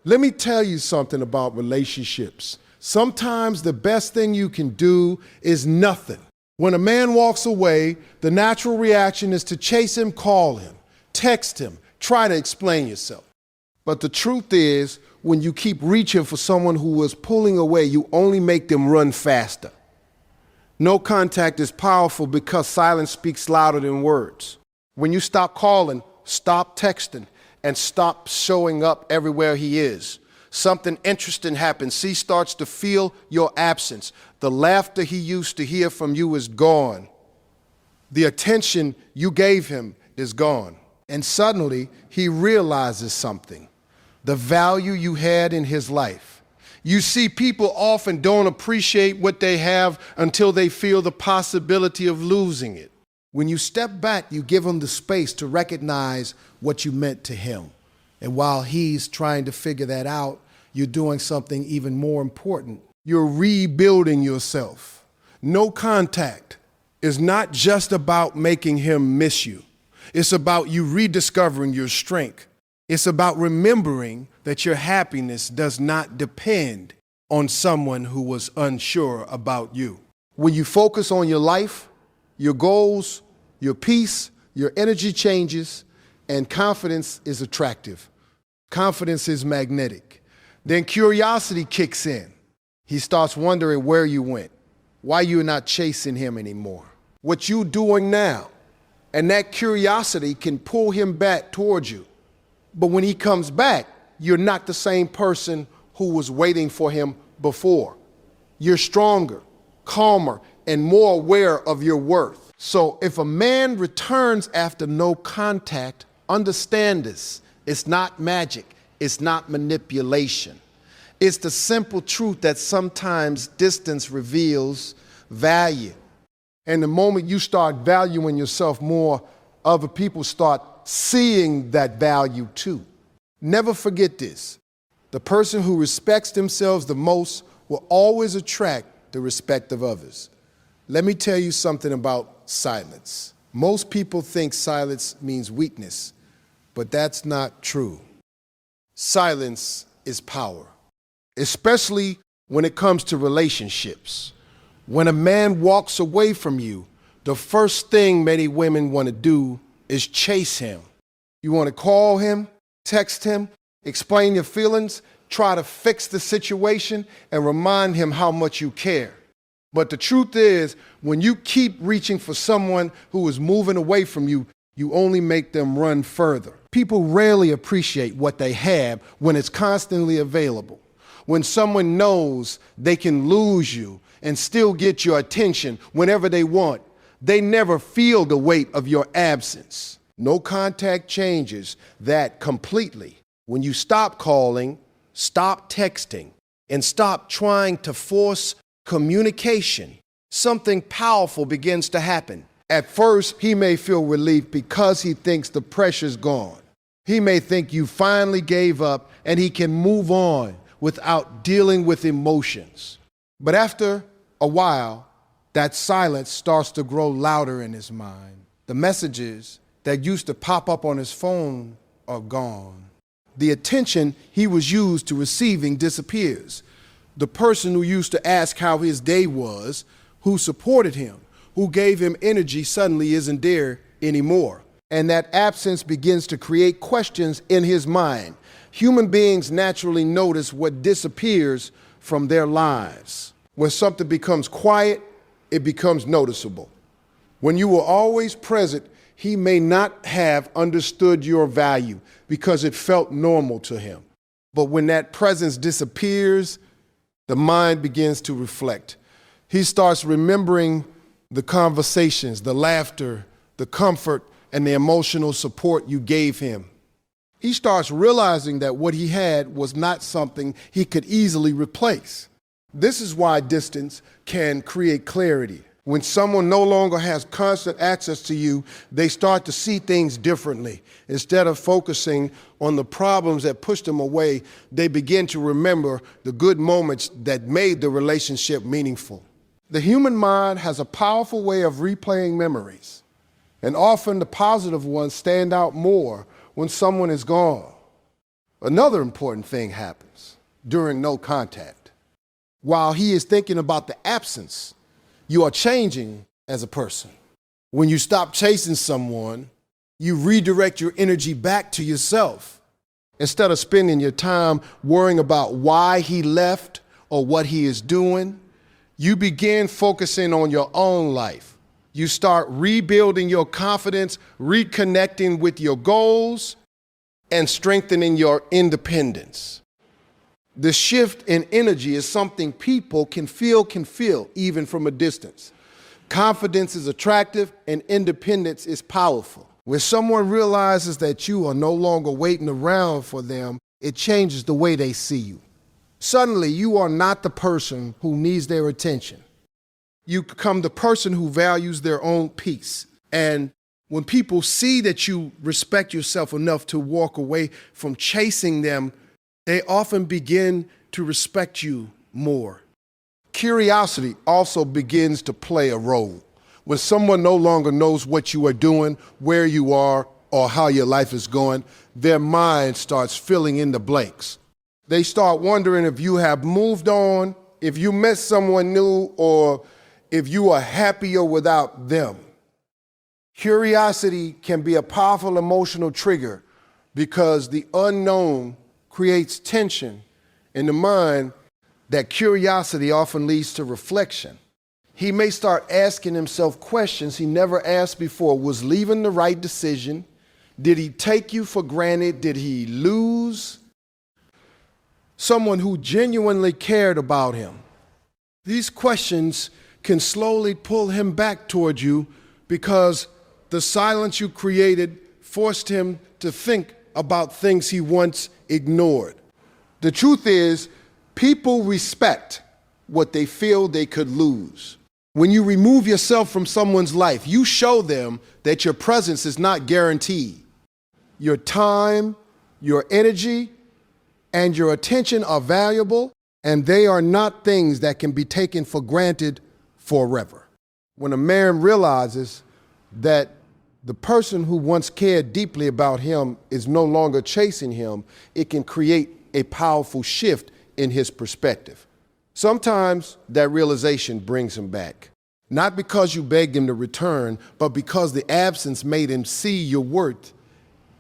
Let me tell you something about relationships. Sometimes the best thing you can do is nothing. When a man walks away, the natural reaction is to chase him, call him, text him, try to explain yourself. But the truth is, when you keep reaching for someone who is pulling away, you only make them run faster. No contact is powerful because silence speaks louder than words. When you stop calling, stop texting, and stop showing up everywhere he is, something interesting happens. He starts to feel your absence. The laughter he used to hear from you is gone. The attention you gave him is gone. And suddenly, he realizes something: the value you had in his life. You see, people often don't appreciate what they have until they feel the possibility of losing it. When you step back, you give him the space to recognize what you meant to him. And while he's trying to figure that out, you're doing something even more important. You're rebuilding yourself. No contact is not just about making him miss you. It's about you rediscovering your strength. It's about remembering that your happiness does not depend on someone who was unsure about you. When you focus on your life, your goals, your peace, your energy changes, and confidence is attractive. Confidence is magnetic. Then curiosity kicks in. He starts wondering where you went, why you're not chasing him anymore, what you're doing now. And that curiosity can pull him back towards you. But when he comes back, you're not the same person who was waiting for him before. You're stronger, calmer, and more aware of your worth. So if a man returns after no contact, understand this: it's not magic, it's not manipulation. It's the simple truth that sometimes distance reveals value. And the moment you start valuing yourself more, other people start seeing that value too. Never forget this: the person who respects themselves the most will always attract the respect of others. Let me tell you something about silence. Most people think silence means weakness, but that's not true. Silence is power, especially when it comes to relationships. When a man walks away from you, the first thing many women want to do is chase him. You want to call him, text him, explain your feelings, try to fix the situation, and remind him how much you care. But the truth is, when you keep reaching for someone who is moving away from you, you only make them run further. People rarely appreciate what they have when it's constantly available. When someone knows they can lose you and still get your attention whenever they want, they never feel the weight of your absence. No contact changes that completely. When you stop calling, stop texting, and stop trying to force communication, something powerful begins to happen. At first, he may feel relief because he thinks the pressure's gone. He may think you finally gave up and he can move on without dealing with emotions. But after a while, that silence starts to grow louder in his mind. The messages that used to pop up on his phone are gone. The attention he was used to receiving disappears. The person who used to ask how his day was, who supported him, who gave him energy, suddenly isn't there anymore. And that absence begins to create questions in his mind. Human beings naturally notice what disappears from their lives. When something becomes quiet, it becomes noticeable. When you were always present, he may not have understood your value because it felt normal to him. But when that presence disappears, the mind begins to reflect. He starts remembering the conversations, the laughter, the comfort, and the emotional support you gave him. He starts realizing that what he had was not something he could easily replace. This is why distance can create clarity. When someone no longer has constant access to you, they start to see things differently. Instead of focusing on the problems that pushed them away, they begin to remember the good moments that made the relationship meaningful. The human mind has a powerful way of replaying memories, and often the positive ones stand out more when someone is gone. Another important thing happens during no contact. While he is thinking about the absence, you are changing as a person. When you stop chasing someone, you redirect your energy back to yourself. Instead of spending your time worrying about why he left or what he is doing, you begin focusing on your own life. You start rebuilding your confidence, reconnecting with your goals, and strengthening your independence. The shift in energy is something people can feel even from a distance. Confidence is attractive and independence is powerful. When someone realizes that you are no longer waiting around for them, it changes the way they see you. Suddenly, you are not the person who needs their attention. You become the person who values their own peace. And when people see that you respect yourself enough to walk away from chasing them, they often begin to respect you more. Curiosity also begins to play a role. When someone no longer knows what you are doing, where you are, or how your life is going, their mind starts filling in the blanks. They start wondering if you have moved on, if you met someone new, or if you are happier without them. Curiosity can be a powerful emotional trigger because the unknown creates tension in the mind. That curiosity often leads to reflection. He may start asking himself questions he never asked before. Was leaving the right decision? Did he take you for granted? Did he lose someone who genuinely cared about him? These questions can slowly pull him back toward you because the silence you created forced him to think about things he once ignored. The truth is, people respect what they feel they could lose. When you remove yourself from someone's life, you show them that your presence is not guaranteed. Your time, your energy, and your attention are valuable, and they are not things that can be taken for granted forever. When a man realizes that the person who once cared deeply about him is no longer chasing him, it can create a powerful shift in his perspective. Sometimes that realization brings him back. Not because you begged him to return, but because the absence made him see your worth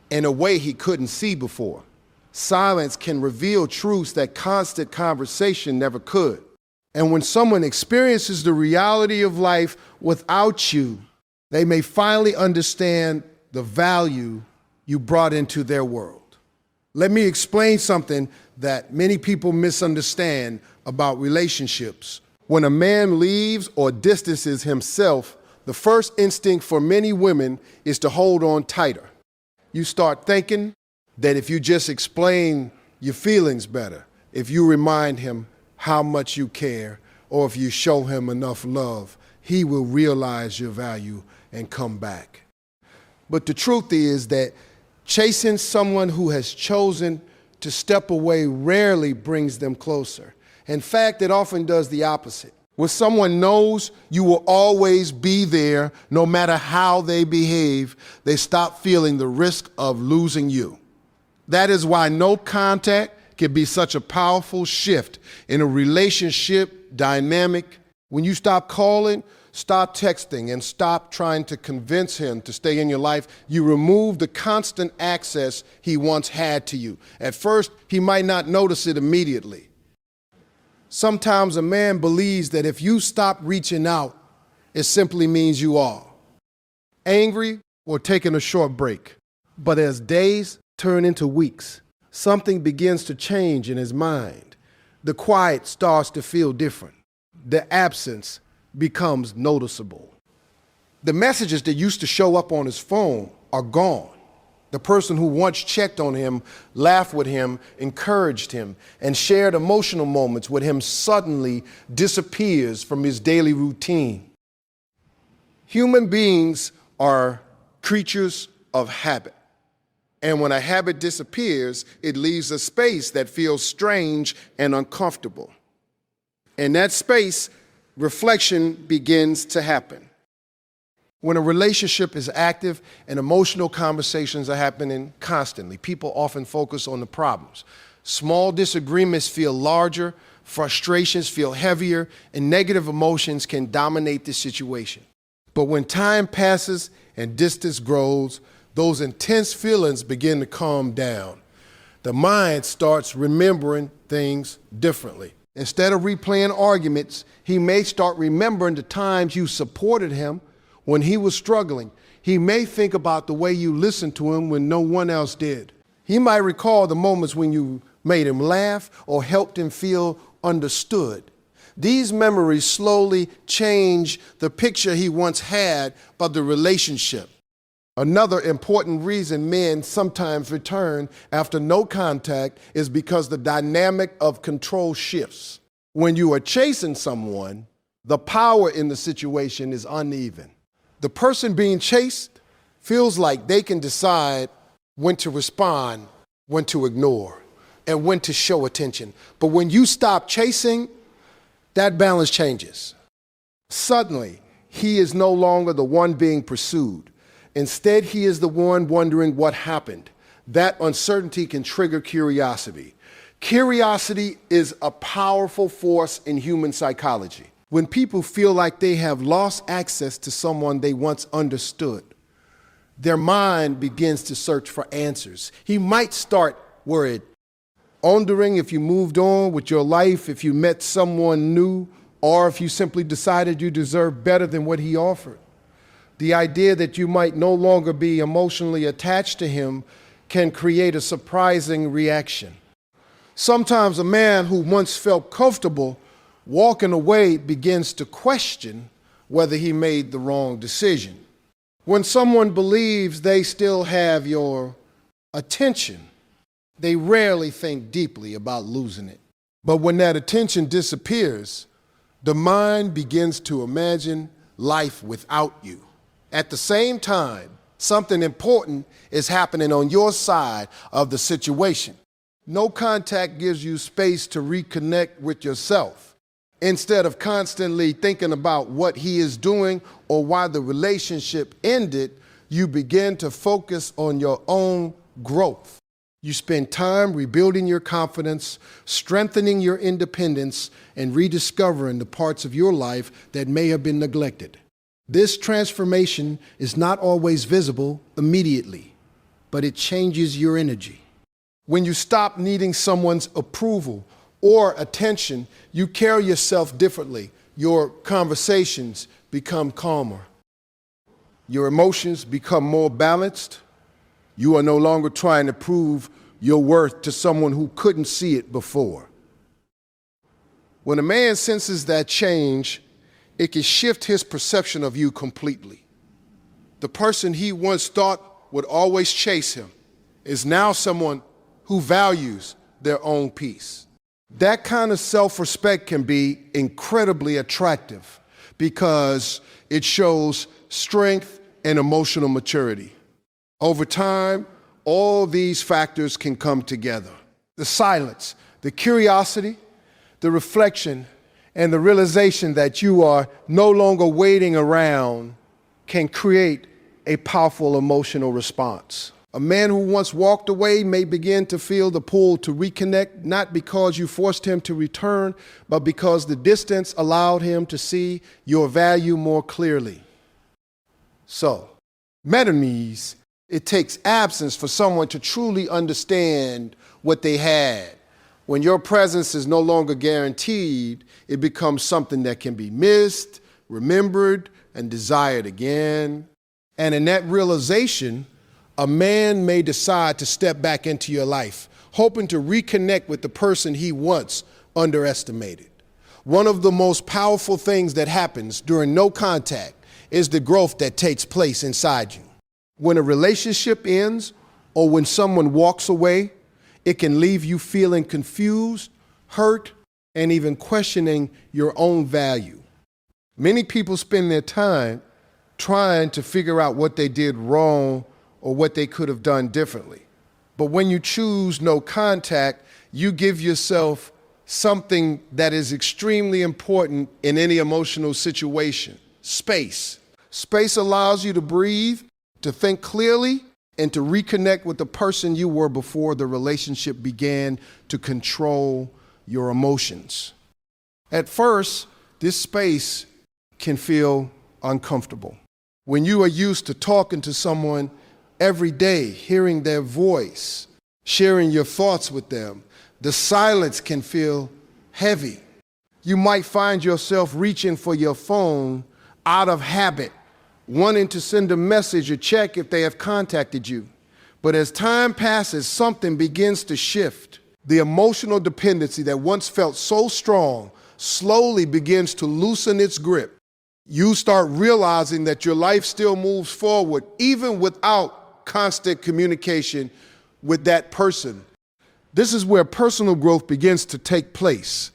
in a way he couldn't see before. Silence can reveal truths that constant conversation never could. And when someone experiences the reality of life without you, they may finally understand the value you brought into their world. Let me explain something that many people misunderstand about relationships. When a man leaves or distances himself, the first instinct for many women is to hold on tighter. You start thinking that if you just explain your feelings better, if you remind him how much you care, or if you show him enough love, he will realize your value and come back. But the truth is that chasing someone who has chosen to step away rarely brings them closer. In fact, it often does the opposite. When someone knows you will always be there, no matter how they behave, they stop feeling the risk of losing you. That is why no contact can be such a powerful shift in a relationship dynamic. When you stop calling, stop texting, and stop trying to convince him to stay in your life, you remove the constant access he once had to you. At first, he might not notice it immediately. Sometimes a man believes that if you stop reaching out, it simply means you are angry or taking a short break. But as days turn into weeks, something begins to change in his mind. The quiet starts to feel different. The absence becomes noticeable. The messages that used to show up on his phone are gone. The person who once checked on him, laughed with him, encouraged him, and shared emotional moments with him suddenly disappears from his daily routine. Human beings are creatures of habit. And when a habit disappears, it leaves a space that feels strange and uncomfortable. In that space, reflection begins to happen. When a relationship is active and emotional conversations are happening constantly, people often focus on the problems. Small disagreements feel larger, frustrations feel heavier, and negative emotions can dominate the situation. But when time passes and distance grows, those intense feelings begin to calm down. The mind starts remembering things differently. Instead of replaying arguments, he may start remembering the times you supported him when he was struggling. He may think about the way you listened to him when no one else did. He might recall the moments when you made him laugh or helped him feel understood. These memories slowly change the picture he once had of the relationship. Another important reason men sometimes return after no contact is because the dynamic of control shifts. When you are chasing someone, the power in the situation is uneven. The person being chased feels like they can decide when to respond, when to ignore, and when to show attention. But when you stop chasing, that balance changes. Suddenly, he is no longer the one being pursued. Instead, he is the one wondering what happened. That uncertainty can trigger curiosity. Curiosity is a powerful force in human psychology. When people feel like they have lost access to someone they once understood, their mind begins to search for answers. He might start worried, wondering if you moved on with your life, if you met someone new, or if you simply decided you deserve better than what he offered. The idea that you might no longer be emotionally attached to him can create a surprising reaction. Sometimes a man who once felt comfortable walking away begins to question whether he made the wrong decision. When someone believes they still have your attention, they rarely think deeply about losing it. But when that attention disappears, the mind begins to imagine life without you. At the same time, something important is happening on your side of the situation. No contact gives you space to reconnect with yourself. Instead of constantly thinking about what he is doing or why the relationship ended, you begin to focus on your own growth. You spend time rebuilding your confidence, strengthening your independence, and rediscovering the parts of your life that may have been neglected. This transformation is not always visible immediately, but it changes your energy. When you stop needing someone's approval or attention, you carry yourself differently. Your conversations become calmer. Your emotions become more balanced. You are no longer trying to prove your worth to someone who couldn't see it before. When a man senses that change, it can shift his perception of you completely. The person he once thought would always chase him is now someone who values their own peace. That kind of self-respect can be incredibly attractive because it shows strength and emotional maturity. Over time, all these factors can come together. The silence, the curiosity, the reflection, and the realization that you are no longer waiting around can create a powerful emotional response. A man who once walked away may begin to feel the pull to reconnect, not because you forced him to return, but because the distance allowed him to see your value more clearly. So, metamorphosis, it takes absence for someone to truly understand what they had. When your presence is no longer guaranteed, it becomes something that can be missed, remembered, and desired again. And in that realization, a man may decide to step back into your life, hoping to reconnect with the person he once underestimated. One of the most powerful things that happens during no contact is the growth that takes place inside you. When a relationship ends or when someone walks away, it can leave you feeling confused, hurt, and even questioning your own value. Many people spend their time trying to figure out what they did wrong or what they could have done differently. But when you choose no contact, you give yourself something that is extremely important in any emotional situation: space. Space allows you to breathe, to think clearly, and to reconnect with the person you were before the relationship began to control your emotions. At first, this space can feel uncomfortable. When you are used to talking to someone every day, hearing their voice, sharing your thoughts with them, the silence can feel heavy. You might find yourself reaching for your phone out of habit, wanting to send a message or check if they have contacted you. But as time passes, something begins to shift. The emotional dependency that once felt so strong slowly begins to loosen its grip. You start realizing that your life still moves forward even without constant communication with that person. This is where personal growth begins to take place.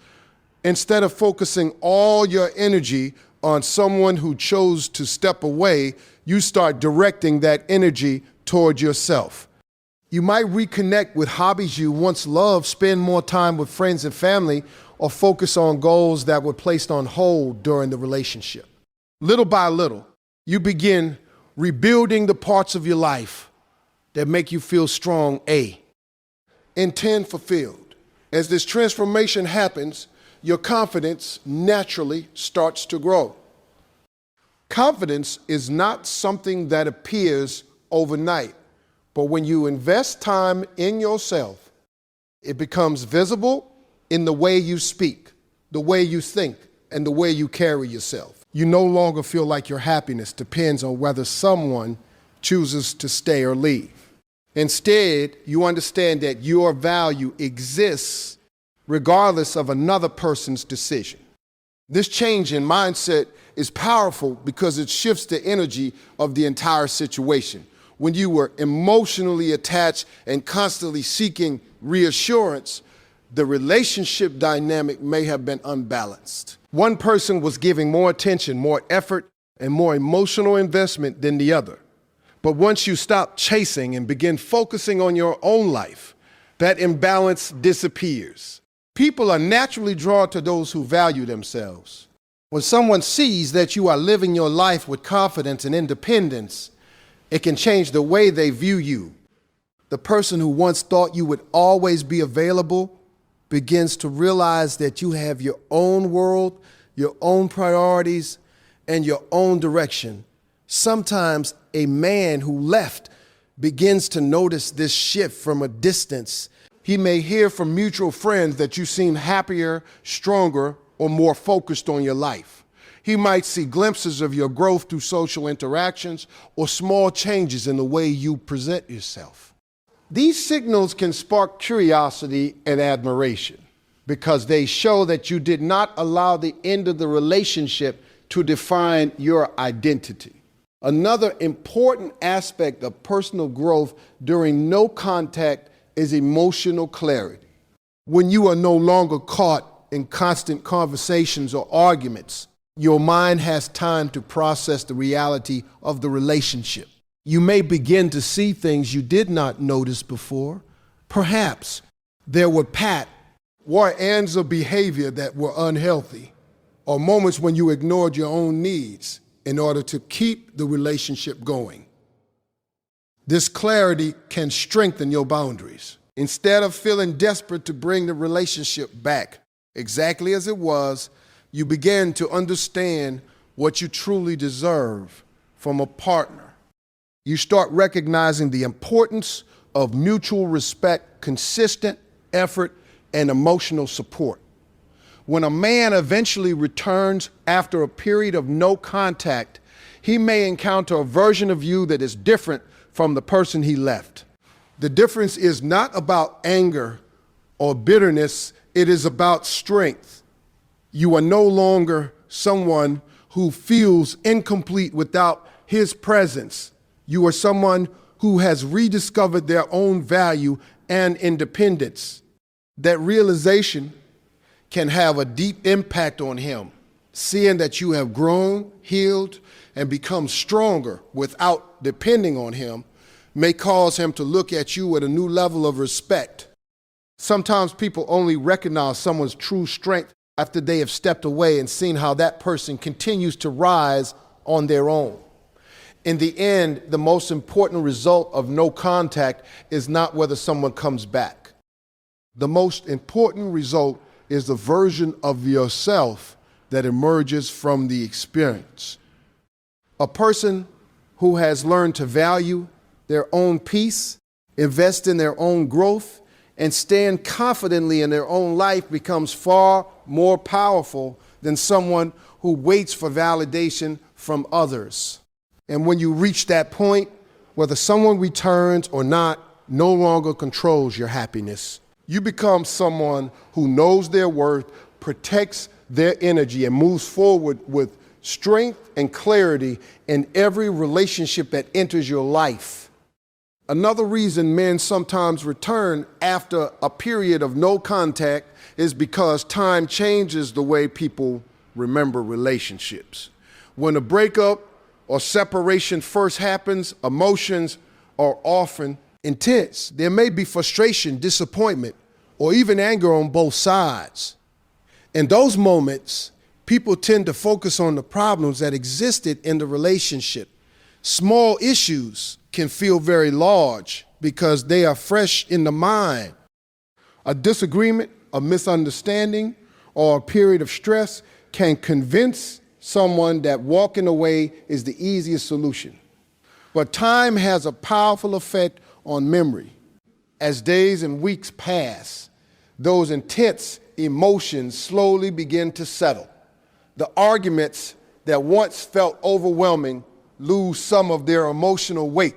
Instead of focusing all your energy on someone who chose to step away, you start directing that energy toward yourself. You might reconnect with hobbies you once loved, spend more time with friends and family, or focus on goals that were placed on hold during the relationship. Little by little, you begin rebuilding the parts of your life that make you feel strong, intent fulfilled. As this transformation happens, your confidence naturally starts to grow. Confidence is not something that appears overnight, but when you invest time in yourself, it becomes visible in the way you speak, the way you think, and the way you carry yourself. You no longer feel like your happiness depends on whether someone chooses to stay or leave. Instead, you understand that your value exists regardless of another person's decision. This change in mindset is powerful because it shifts the energy of the entire situation. When you were emotionally attached and constantly seeking reassurance, the relationship dynamic may have been unbalanced. One person was giving more attention, more effort, and more emotional investment than the other. But once you stop chasing and begin focusing on your own life, that imbalance disappears. People are naturally drawn to those who value themselves. When someone sees that you are living your life with confidence and independence, it can change the way they view you. The person who once thought you would always be available begins to realize that you have your own world, your own priorities, and your own direction. Sometimes a man who left begins to notice this shift from a distance. He may hear from mutual friends that you seem happier, stronger, or more focused on your life. He might see glimpses of your growth through social interactions or small changes in the way you present yourself. These signals can spark curiosity and admiration because they show that you did not allow the end of the relationship to define your identity. Another important aspect of personal growth during no contact is emotional clarity. When you are no longer caught in constant conversations or arguments, your mind has time to process the reality of the relationship. You may begin to see things you did not notice before. Perhaps there were patterns of behavior that were unhealthy, or moments when you ignored your own needs in order to keep the relationship going. This clarity can strengthen your boundaries. Instead of feeling desperate to bring the relationship back exactly as it was, you begin to understand what you truly deserve from a partner. You start recognizing the importance of mutual respect, consistent effort, and emotional support. When a man eventually returns after a period of no contact, he may encounter a version of you that is different from the person he left. The difference is not about anger or bitterness, it is about strength. You are no longer someone who feels incomplete without his presence. You are someone who has rediscovered their own value and independence. That realization can have a deep impact on him. Seeing that you have grown, healed, and become stronger without depending on him may cause him to look at you with a new level of respect. Sometimes people only recognize someone's true strength after they have stepped away and seen how that person continues to rise on their own. In the end, the most important result of no contact is not whether someone comes back. The most important result is the version of yourself that emerges from the experience. A person who has learned to value their own peace, invest in their own growth, and stand confidently in their own life becomes far more powerful than someone who waits for validation from others. And when you reach that point, whether someone returns or not, no longer controls your happiness. You become someone who knows their worth, protects their energy, and moves forward with strength and clarity in every relationship that enters your life. Another reason men sometimes return after a period of no contact is because time changes the way people remember relationships. When a breakup or separation first happens, emotions are often intense. There may be frustration, disappointment, or even anger on both sides. In those moments, people tend to focus on the problems that existed in the relationship. Small issues can feel very large because they are fresh in the mind. A disagreement, a misunderstanding, or a period of stress can convince someone that walking away is the easiest solution. But time has a powerful effect on memory. As days and weeks pass, those intense emotions slowly begin to settle. The arguments that once felt overwhelming lose some of their emotional weight.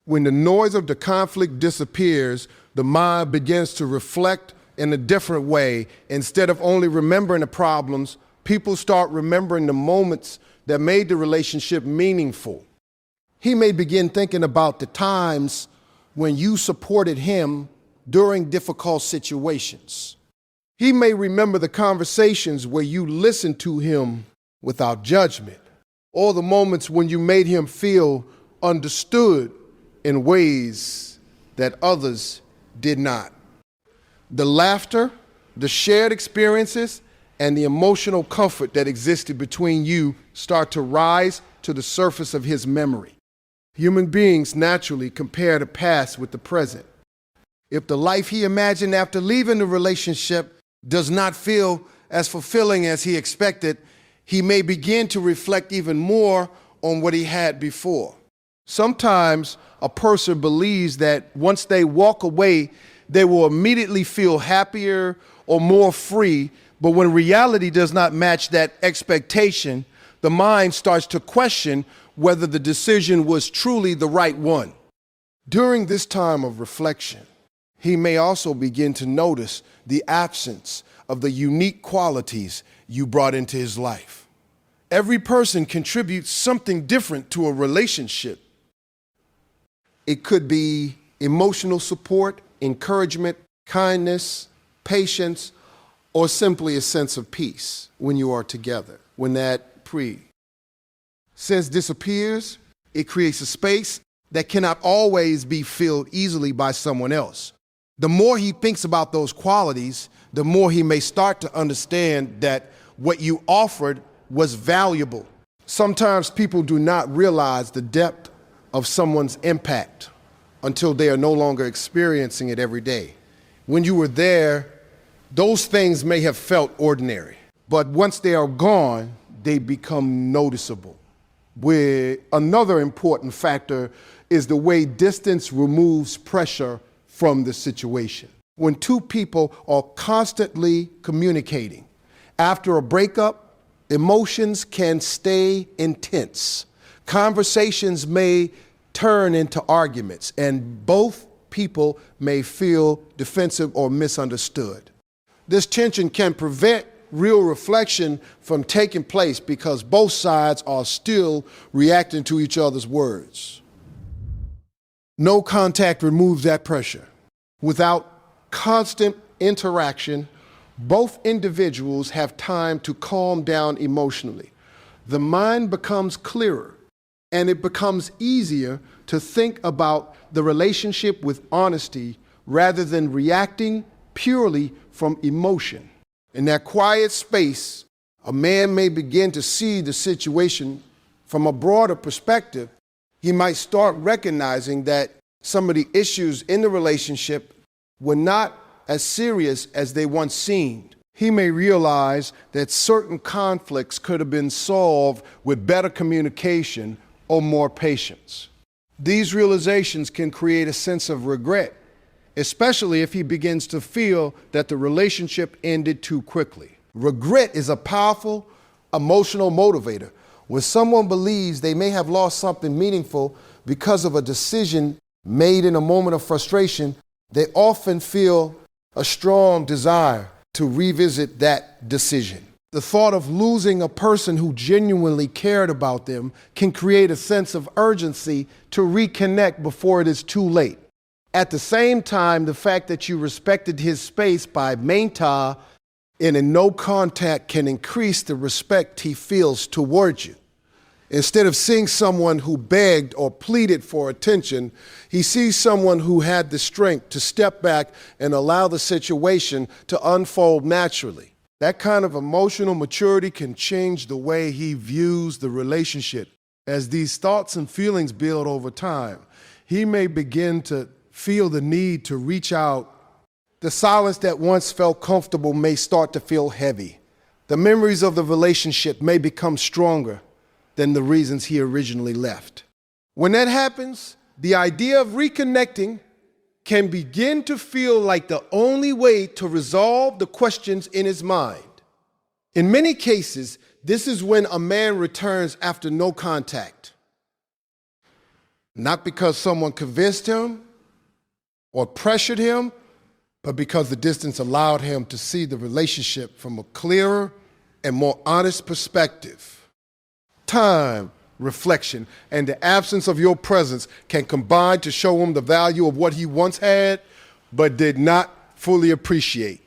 When the noise of the conflict disappears, the mind begins to reflect in a different way. Instead of only remembering the problems, people start remembering the moments that made the relationship meaningful. He may begin thinking about the times when you supported him during difficult situations. He may remember the conversations where you listened to him without judgment, or the moments when you made him feel understood in ways that others did not. The laughter, the shared experiences, and the emotional comfort that existed between you start to rise to the surface of his memory. Human beings naturally compare the past with the present. If the life he imagined after leaving the relationship does not feel as fulfilling as he expected, he may begin to reflect even more on what he had before. Sometimes a person believes that once they walk away, they will immediately feel happier or more free, but when reality does not match that expectation, the mind starts to question whether the decision was truly the right one. During this time of reflection, he may also begin to notice the absence of the unique qualities you brought into his life. Every person contributes something different to a relationship. It could be emotional support, encouragement, kindness, patience, or simply a sense of peace when you are together. When that sense disappears, it creates a space that cannot always be filled easily by someone else. The more he thinks about those qualities, the more he may start to understand that what you offered was valuable. Sometimes people do not realize the depth of someone's impact until they are no longer experiencing it every day. When you were there, those things may have felt ordinary, but once they are gone, they become noticeable. Where another important factor is the way distance removes pressure from the situation. When two people are constantly communicating, after a breakup, emotions can stay intense. Conversations may turn into arguments, and both people may feel defensive or misunderstood. This tension can prevent real reflection from taking place because both sides are still reacting to each other's words. No contact removes that pressure. Without constant interaction, both individuals have time to calm down emotionally. The mind becomes clearer, and it becomes easier to think about the relationship with honesty rather than reacting purely from emotion. In that quiet space, a man may begin to see the situation from a broader perspective He might start recognizing that some of the issues in the relationship were not as serious as they once seemed. He may realize that certain conflicts could have been solved with better communication or more patience. These realizations can create a sense of regret, especially if he begins to feel that the relationship ended too quickly. Regret is a powerful emotional motivator. When someone believes they may have lost something meaningful because of a decision made in a moment of frustration, they often feel a strong desire to revisit that decision. The thought of losing a person who genuinely cared about them can create a sense of urgency to reconnect before it is too late. At the same time, the fact that you respected his space by maintaining a no contact can increase the respect he feels towards you. Instead of seeing someone who begged or pleaded for attention, he sees someone who had the strength to step back and allow the situation to unfold naturally. That kind of emotional maturity can change the way he views the relationship. As these thoughts and feelings build over time, he may begin to feel the need to reach out. The silence that once felt comfortable may start to feel heavy. The memories of the relationship may become stronger than the reasons he originally left. When that happens, the idea of reconnecting can begin to feel like the only way to resolve the questions in his mind. In many cases, this is when a man returns after no contact. Not because someone convinced him or pressured him, but because the distance allowed him to see the relationship from a clearer and more honest perspective. Time, reflection, and the absence of your presence can combine to show him the value of what he once had, but did not fully appreciate.